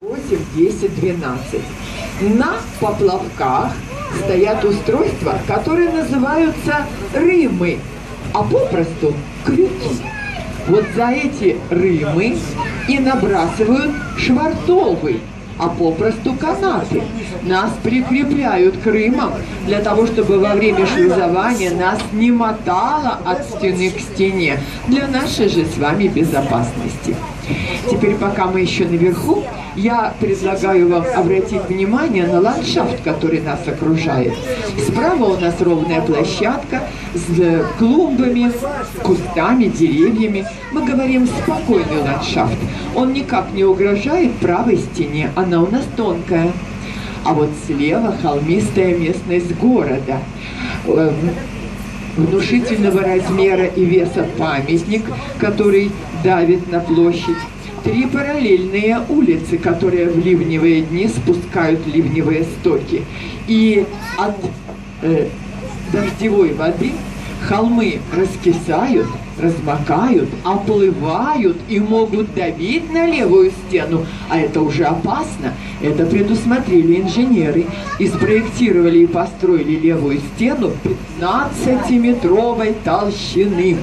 8, 10, 12. На поплавках стоят устройства, которые называются рымы, а попросту крюки. Вот за эти рымы и набрасывают швартовы, а попросту канаты. Нас прикрепляют к рымам для того, чтобы во время шлюзования нас не мотало от стены к стене, для нашей же с вами безопасности. Теперь, пока мы еще наверху, я предлагаю вам обратить внимание на ландшафт, который нас окружает. Справа у нас ровная площадка с клумбами, кустами, деревьями. Мы говорим спокойный ландшафт. Он никак не угрожает правой стене, она у нас тонкая. А вот слева холмистая местность города. Внушительного размера и веса памятник, который давит на площадь. 3 параллельные улицы, которые в ливневые дни спускают ливневые стоки. И от дождевой воды холмы раскисают, размокают, оплывают и могут давить на левую стену, а это уже опасно. Это предусмотрели инженеры и спроектировали и построили левую стену 15-метровой толщины.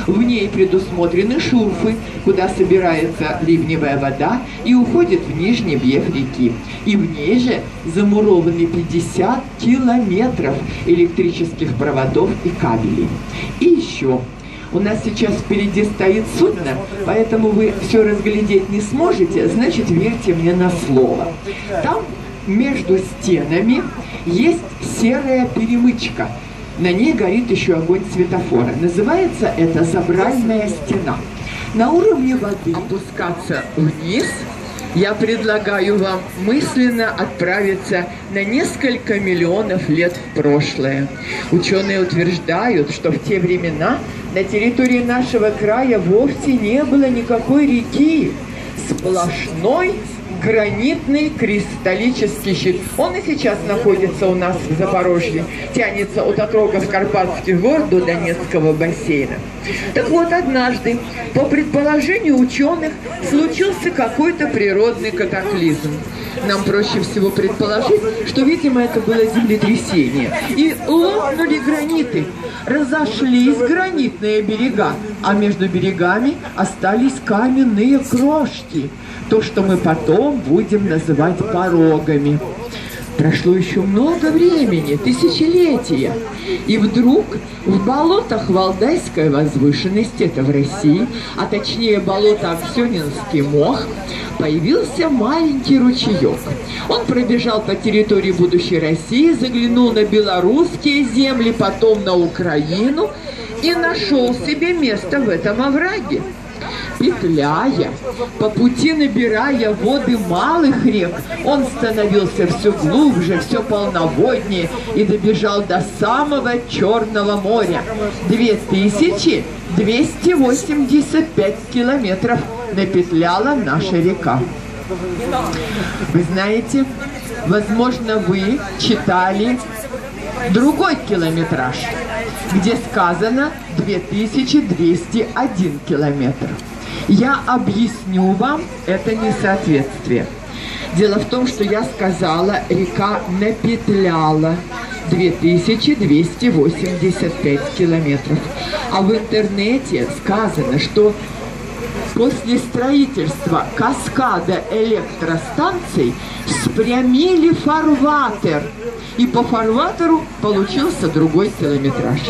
В ней предусмотрены шурфы, куда собирается ливневая вода и уходит в нижний бьев реки. И в ней же замурованы 50 километров электрических проводов и кабелей. И еще. У нас сейчас впереди стоит судно, поэтому вы все разглядеть не сможете, значит, верьте мне на слово. Там между стенами есть серая перемычка. На ней горит еще огонь светофора. Называется это забральная стена. На уровне воды опускаться вниз я предлагаю вам мысленно отправиться на несколько миллионов лет в прошлое. Ученые утверждают, что в те времена на территории нашего края вовсе не было никакой реки. Сплошной гранитный кристаллический щит. Он и сейчас находится у нас в Запорожье. Тянется от отрогов Карпатских гор до Донецкого бассейна. Так вот, однажды, по предположению ученых, случился какой-то природный катаклизм. Нам проще всего предположить, что, видимо, это было землетрясение. И лопнули граниты, разошлись гранитные берега, а между берегами остались каменные крошки. То, что мы потом будем называть порогами. Прошло еще много времени, тысячелетия. И вдруг в болотах Валдайской возвышенности, это в России, а точнее болото Аксенинский мох, появился маленький ручеек. Он пробежал по территории будущей России, заглянул на белорусские земли, потом на Украину и нашел себе место в этом овраге. Петляя, по пути набирая воды малых рек, он становился все глубже, все полноводнее и добежал до самого Черного моря. 2285 километров напетляла наша река. Вы знаете, возможно, вы читали другой километраж, где сказано 2201 километр. Я объясню вам это несоответствие. Дело в том, что я сказала, река напетляла 2285 километров. А в интернете сказано, что после строительства каскада электростанций спрямили фарватер. И по фарватеру получился другой километраж.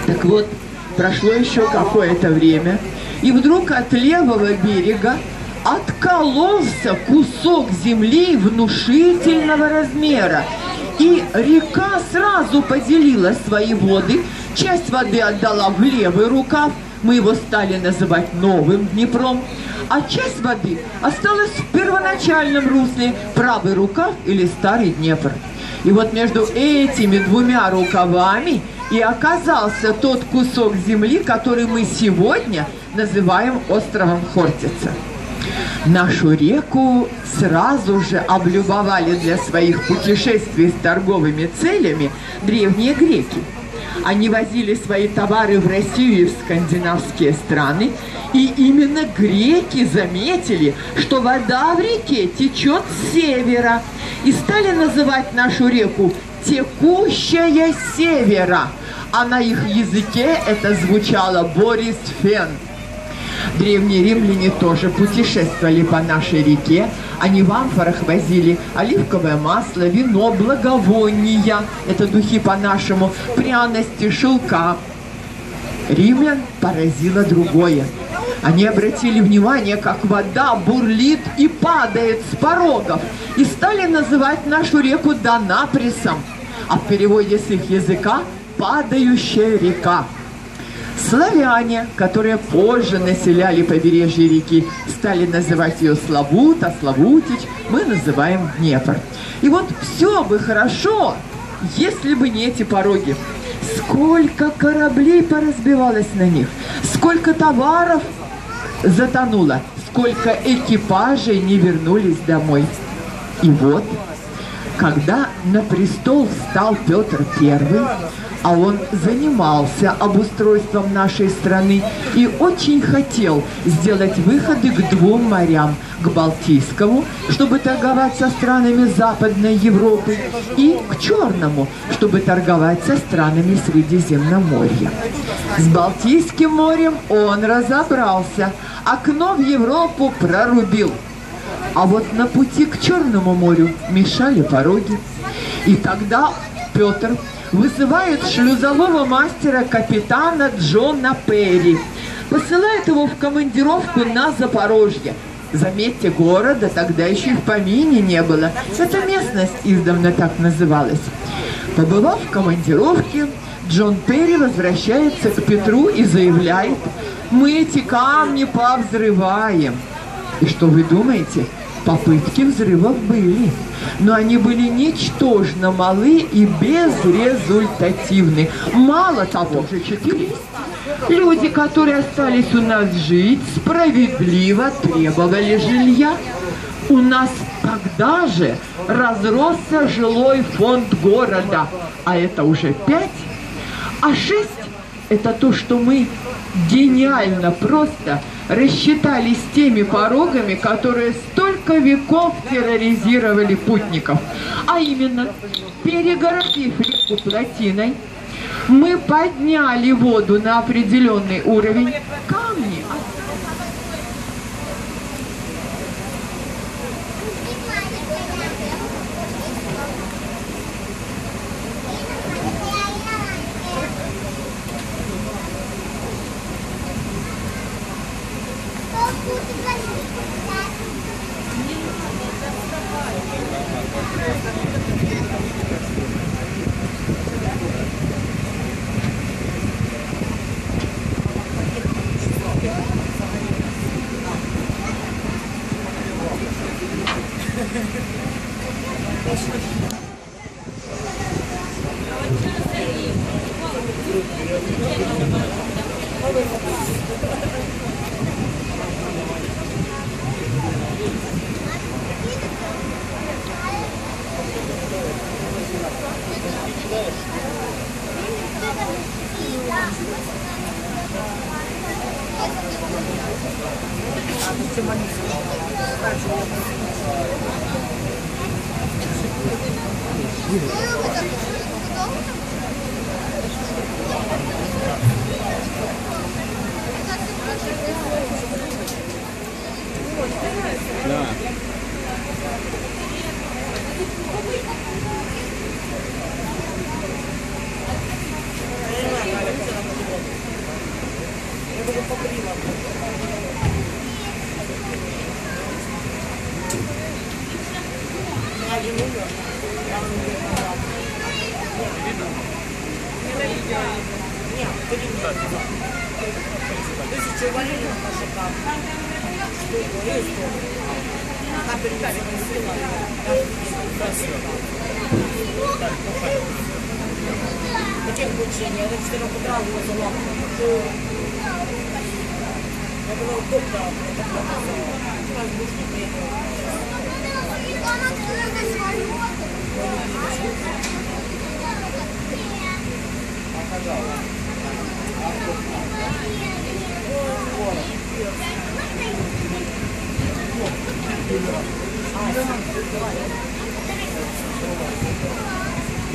Так вот, прошло еще какое-то время, и вдруг от левого берега откололся кусок земли внушительного размера. И река сразу поделила свои воды. Часть воды отдала в левый рукав, мы его стали называть Новым Днепром, а часть воды осталась в первоначальном русле, правый рукав или Старый Днепр. И вот между этими двумя рукавами и оказался тот кусок земли, который мы сегодня называем островом Хортица. Нашу реку сразу же облюбовали для своих путешествий с торговыми целями древние греки. Они возили свои товары в Россию и в скандинавские страны, и именно греки заметили, что вода в реке течет с севера, и стали называть нашу реку «текущая севера», а на их языке это звучало «Борисфен». Древние римляне тоже путешествовали по нашей реке. Они в амфорах возили оливковое масло, вино, благовония, это духи по-нашему, пряности, шелка. Римлян поразило другое. Они обратили внимание, как вода бурлит и падает с порогов, и стали называть нашу реку Донаприсом, а в переводе с их языка «падающая река». Славяне, которые позже населяли побережье реки, стали называть ее Славут, а Славутич мы называем Днепр. И вот все бы хорошо, если бы не эти пороги. Сколько кораблей поразбивалось на них, сколько товаров затонуло, сколько экипажей не вернулись домой. И вот, когда на престол встал Петр I, а он занимался обустройством нашей страны и очень хотел сделать выходы к двум морям, к Балтийскому, чтобы торговать со странами Западной Европы, и к Черному, чтобы торговать со странами Средиземноморья. С Балтийским морем он разобрался, окно в Европу прорубил. А вот на пути к Черному морю мешали пороги. И тогда Петр вызывает шлюзового мастера капитана Джона Перри, посылает его в командировку на Запорожье. Заметьте, города тогда еще и в помине не было. Эта местность издавна так называлась. Побывав в командировке, Джон Перри возвращается к Петру и заявляет: «Мы эти камни повзрываем». И что вы думаете? Попытки взрывов были, но они были ничтожно малы и безрезультативны. Мало того, же 4. Люди, которые остались у нас жить, справедливо требовали жилья. У нас тогда же разросся жилой фонд города, а это уже 5. А 6 – это то, что мы гениально просто рассчитали с теми порогами, которые столько веков терроризировали путников. А именно, перегородив реку плотиной, мы подняли воду на определенный уровень, камни.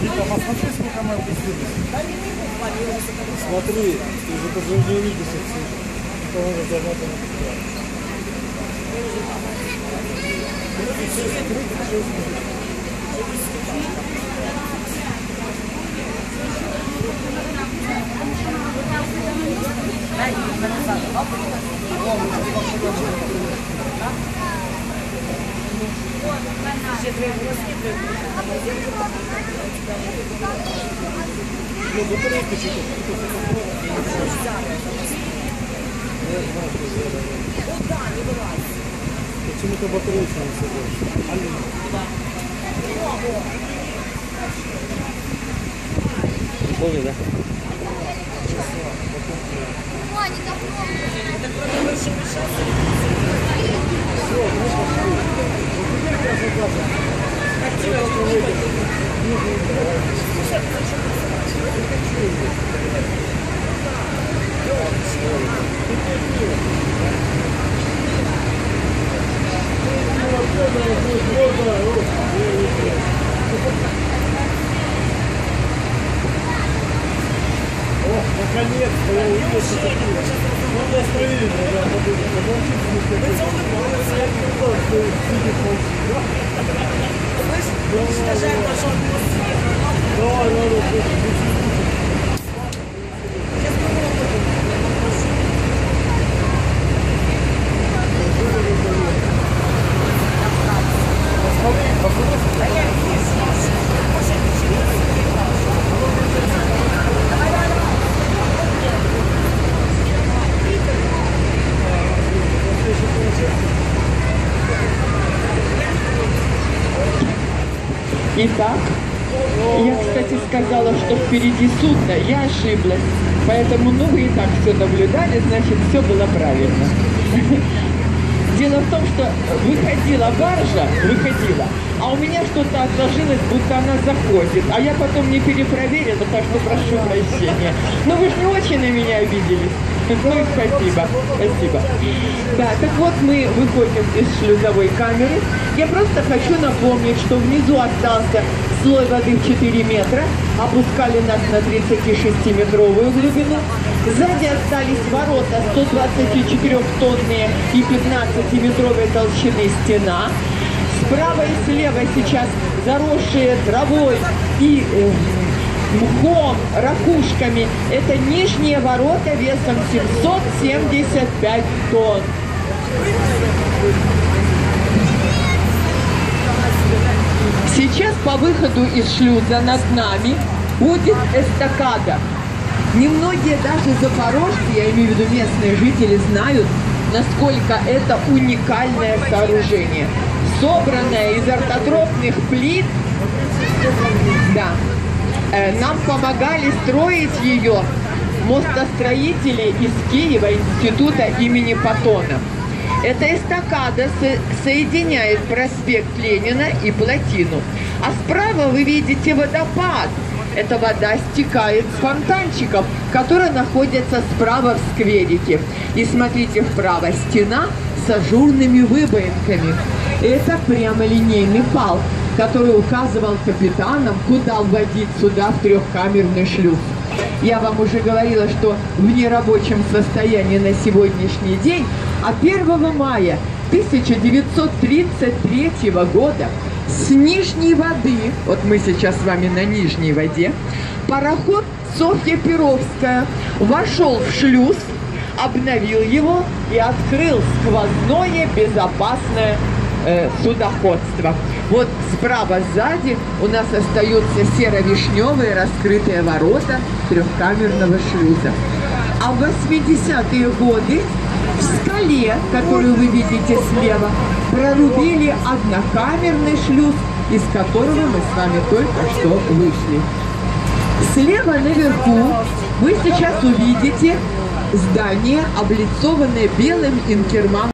Вика, посмотри, сколько мы опустились. Смотри, ты же даже не увидишь их всех. Кого же должна там ну, батарейка что-то. Почему-то батарейка не собралась. Понял, да? Наконец-то я увидел, что такое. Надо остановить, я подумал, Итак, я, кстати, сказала, что впереди судно, я ошиблась. Поэтому, ну, вы и так все наблюдали, значит, все было правильно. Дело в том, что выходила баржа, а у меня что-то отложилось, будто она заходит. А я потом не перепроверила, так что прошу прощения. Но вы же не очень на меня обиделись. Ну и спасибо, спасибо. Да, так вот мы выходим из шлюзовой камеры. Я просто хочу напомнить, что внизу остался слой воды в 4 метра. Опускали нас на 36-метровую глубину. Сзади остались ворота 124-тонные и 15-метровой толщины стена. Справа и слева сейчас заросшие травой и мхом, ракушками. Это нижние ворота весом 775 тонн. Сейчас по выходу из шлюза над нами будет эстакада. Немногие даже запорожцы, я имею в виду местные жители, знают, насколько это уникальное сооружение. Собранное из ортотропных плит, да, нам помогали строить ее мостостроители из Киева, института имени Патона. Эта эстакада соединяет проспект Ленина и плотину. А справа вы видите водопад. Эта вода стекает с фонтанчиков, которые находятся справа в скверике. И смотрите вправо, стена с ажурными выбоинками. Это прямолинейный пал, который указывал капитанам, куда вводить суда в трехкамерный шлюз. Я вам уже говорила, что в нерабочем состоянии на сегодняшний день, а 1 мая 1933 года с нижней воды, вот мы сейчас с вами на нижней воде, пароход «Софья Перовская» вошел в шлюз, обновил его и открыл сквозное безопасное судоходство. Вот справа сзади у нас остаются серо-вишневые раскрытые ворота трехкамерного шлюза. А в 80-е годы в скале, которую вы видите слева, прорубили однокамерный шлюз, из которого мы с вами только что вышли. Слева наверху вы сейчас увидите здание, облицованное белым инкерманом.